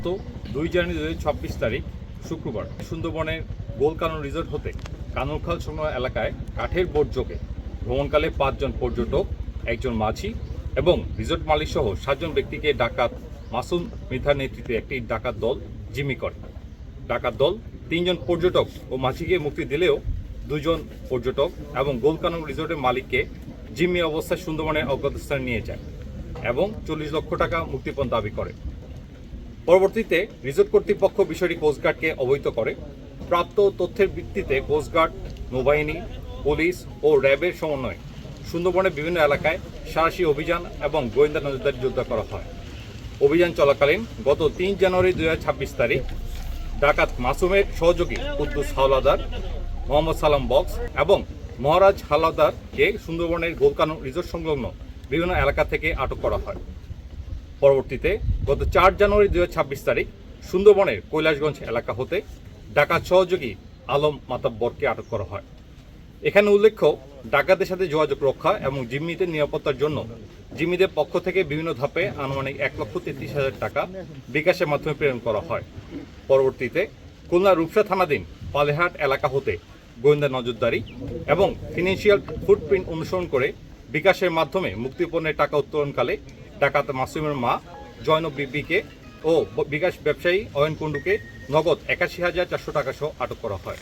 গত 2 জানুয়ারি 2026 তারিখ শুক্রবার সুন্দরবনের গোলকানন রিসোর্ট হতে কানরখাল সংলগ্ন এলাকায় কাঠের বোট যোগে ভ্রমণকালে 5 জন পর্যটক, একজন মাঝি এবং রিসোর্ট মালিক সহ 7 জন ব্যক্তিকে ডাকাত মাসুম মৃধার নেতৃত্বে একটি ডাকাত দল জিম্মি করে। ডাকাত দল 3 জন পর্যটক ও মাঝিকে মুক্তি দিলেও 2 জন পর্যটক এবং গোলকানন রিসোর্টের মালিককে জিম্মি অবস্থায় সুন্দরবনের অজ্ঞাত স্থানে নিয়ে যায় এবং 40 লক্ষ টাকা মুক্তিপণ দাবি করে। পরবর্তীতে রিসোর্ট কর্তৃপক্ষ বিষয়টি কোস্টগার্ডকে অবহিত করে। প্রাপ্ত তথ্যের ভিত্তিতে কোস্টগার্ড, নৌবাহিনী, পুলিশ ও র্যাবের সমন্বয়ে সুন্দরবনের বিভিন্ন এলাকায় সাঁড়াশি অভিযান এবং গোয়েন্দা নজরদারি জোরদার করা হয়। অভিযান চলাকালীন গত 3 জানুয়ারি 2026 তারিখ ডাকাত মাসুমের সহযোগী কুদ্দুস হাওলাদার, মোহাম্মদ সালাম বক্স এবং মহারাজ হাওলাদারকে সুন্দরবনের গোলকানন রিসোর্ট সংলগ্ন বিভিন্ন এলাকা থেকে আটক করা হয়। পরবর্তীতে গত 4 জানুয়ারি 2026 তারিখ সুন্দরবনের কৈলাসগঞ্জ এলাকা হতে ডাকাত সহযোগী আলম মাতাব্বরকে আটক করা হয়। এখানে উল্লেখ্য, ডাকাতদের সাথে যোগাযোগ রক্ষা এবং জিম্মিদের নিরাপত্তার জন্য জিম্মিদের পক্ষ থেকে বিভিন্ন ধাপে আনুমানিক 1,33,000 টাকা বিকাশের মাধ্যমে প্রেরণ করা হয়। পরবর্তীতে খুলনা রূপসা থানাধীন পালেহাট এলাকা হতে গোয়েন্দা নজরদারি এবং ফিনান্সিয়াল ফুটপ্রিন্ট অনুসরণ করে বিকাশের মাধ্যমে মুক্তিপণের টাকা উত্তোলনকালে ডাকাত মাসুমের মা জয়নব বিবিকে ও বিকাশ ব্যবসায়ী অয়ন কুণ্ডুকে নগদ 81,400 টাকা সহ আটক করা হয়।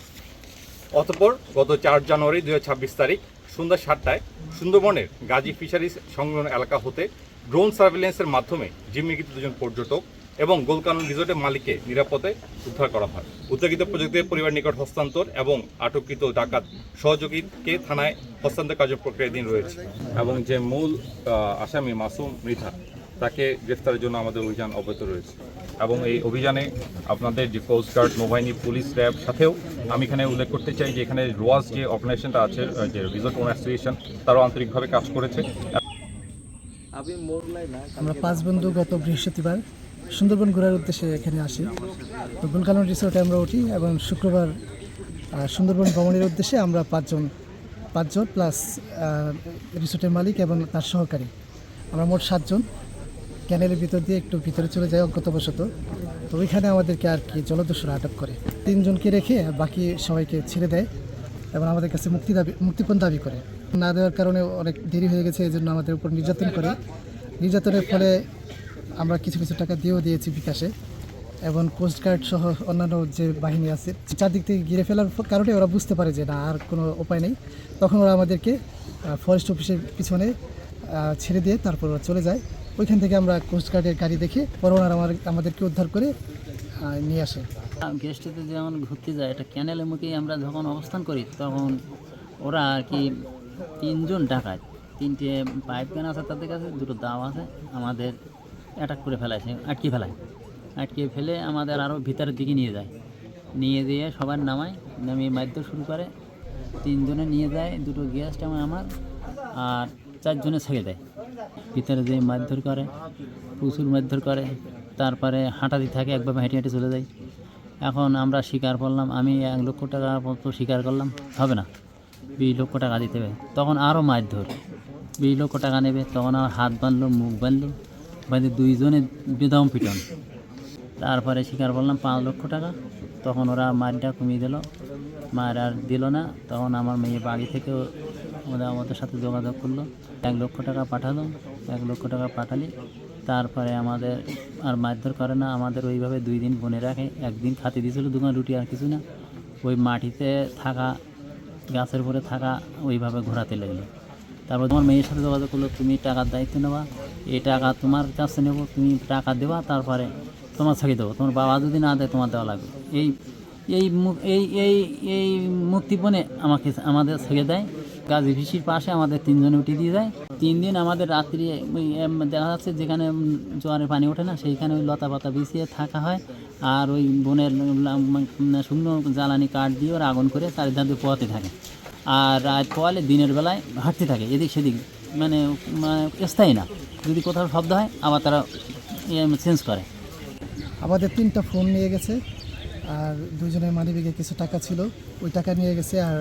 অতঃপর গত 4 জানুয়ারি 2026 তারিখ সন্ধ্যা 7টায় সুন্দরবনের গাজী ফিশারিজ সংলগ্ন এলাকা হতে ড্রোন সার্ভেলেন্সের মাধ্যমে জিম্মিকৃত 2 জন পর্যটক এবং গোলকানন রিসোর্টের মালিককে নিরাপদে উদ্ধার করা হয়। উদ্ধারকৃত পর্যটকদের পরিবার নিকট হস্তান্তর এবং আটককৃত ডাকাত সহযোগীকে থানায় হস্তান্তর কার্য প্রক্রিয়াধীন রয়েছে এবং যে মূল আসামি মাসুম মৃধা তাকে গ্রেফতারের জন্য আমাদের অভিযান অব্যাহত রয়েছে। এবং এই অভিযানে আপনাদের যে কোস্টগার্ড, নৌবাহিনী, পুলিশ, র্যাব সাথেও আমি এখানে উল্লেখ করতে চাই যে এখানে রোয়াজ যে অর্গানাইজেশনটা আছে, যে রিসোর্ট ওনার অ্যাসোসিয়েশন, তারাও আন্তরিকভাবে কাজ করেছে। আমরা 5 বন্ধু গত বৃহস্পতিবার সুন্দরবন ঘোরার উদ্দেশ্যে এখানে আসি। তো গোলকানন রিসোর্টে আমরা উঠি এবং শুক্রবার সুন্দরবন ভ্রমণের উদ্দেশ্যে আমরা 5 জন প্লাস রিসোর্টের মালিক এবং তার সহকারী, আমরা মোট 7 জন ক্যানেলের ভিতর দিয়ে একটু ভিতরে চলে যাই অজ্ঞাতবশত। তো ওইখানে আমাদেরকে আর কি জলদস্যুরা আটক করে, 3 জনকে রেখে বাকি সবাইকে ছেড়ে দেয় এবং আমাদের কাছে মুক্তিপণ দাবি করে। না দেওয়ার কারণে অনেক দেরি হয়ে গেছে, এই জন্য আমাদের উপর নির্যাতন করে। নির্যাতনের ফলে আমরা কিছু টাকা দিয়েছি বিকাশে এবং কোস্টগার্ড সহ অন্যান্য যে বাহিনী আছে চারদিক থেকে ঘিরে ফেলার কারণে ওরা বুঝতে পারে যে না, আর কোনো উপায় নেই। তখন ওরা আমাদেরকে ফরেস্ট অফিসের পিছনে ছেড়ে দিয়ে তারপর ওরা চলে যায়। ওইখান থেকে আমরা কোস্টগার্ডের গাড়ি দেখে পরে ওনারা আমাদেরকে উদ্ধার করে নিয়ে আসে। গেস্টেতে যেমন ঘুরতে যায়, এটা ক্যানেলের মুখেই আমরা যখন অবস্থান করি তখন ওরা আর কি 3 জন ডাকাত, 3টে পাইপ গান আছে তাদের কাছে, 2টো দাও আছে, আমাদের অ্যাটাক করে আটকে ফেলে আমাদের আরও ভিতরের দিকে নিয়ে দিয়ে সবার নামিয়ে মারধর শুরু করে। 3 জনে নিয়ে যায়, 2টো গেস্ট আমার আর 4 জনে ছেড়ে দেয়। ভিতরে যে মারধর করে, প্রচুর মারধর করে, তারপরে হাঁটাতে থাকে, একভাবে হেঁটে চলে যায়। এখন আমরা স্বীকার করলাম, আমি 1 লক্ষ টাকা স্বীকার করলাম, হবে না, 20 লক্ষ টাকা দিতে হবে। তখন আরও মারধর, 20 লক্ষ টাকা নেবে। তখন আমার হাত বাঁধলো, মুখ বাঁধলো, 2 জনে বেদম পিটন। তারপরে স্বীকার করলাম 5 লক্ষ টাকা। তখন ওরা মারটা কমিয়ে দিল, মার আর দিল না। তখন আমার মেয়ে বাড়ি থেকে আমাদের সাথে যোগাযোগ করলো, 1 লক্ষ টাকা পাঠালো। 1 লক্ষ টাকা পাঠালি, তারপরে আমাদের আর মারধর করে না, আমাদের ওইভাবে 2 দিন বনে রাখে। একদিন খাতে দিয়েছিল 2 রুটি আর কিছু না, ওই মাটিতে থাকা, গাছের উপরে থাকা, ওইভাবে ঘোরাতে লাগলো। তারপর তোমার মেয়ের সাথে যোগাযোগ করলো, তুমি টাকার দায়িত্ব নেবা, এই টাকা তোমার কাছে নেব, তুমি টাকা দেবা, তারপরে তোমার ছেড়ে দেবো, তোমার বাবা যদি না দেয় তোমার দেওয়া লাগবে। এই মুক্তিপণে আমাদের ছেড়ে দেয়। গাজী ফিশির পাশে আমাদের 3 জনে উঠে দিয়ে যায়। 3 দিন আমাদের রাত্রি ওই দেখা যাচ্ছে যেখানে জোয়ারের পানি ওঠে না, সেইখানে ওই লতা পাতা বিছিয়ে থাকা হয়। আর ওই বনের শুকনো জ্বালানি কাঠ দিয়ে ওরা আগুন করে চারিধার দিয়ে পোয়াতে থাকে। আর রাত পোয়ালে দিনের বেলায় হাঁটতে থাকে এদিক সেদিক, মানে স্থায়ী না। যদি কোথাও শব্দ হয় আবার তারা চেঞ্জ করে। আমাদের 3টা ফোন নিয়ে গেছে, আর 2 জনের মানিব্যাগে কিছু টাকা ছিল, ওই টাকা নিয়ে গেছে। আর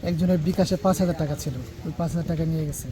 একজনের বিকাশে 5,000 টাকা ছিল, ওই 5,000 টাকা নিয়ে গেছে।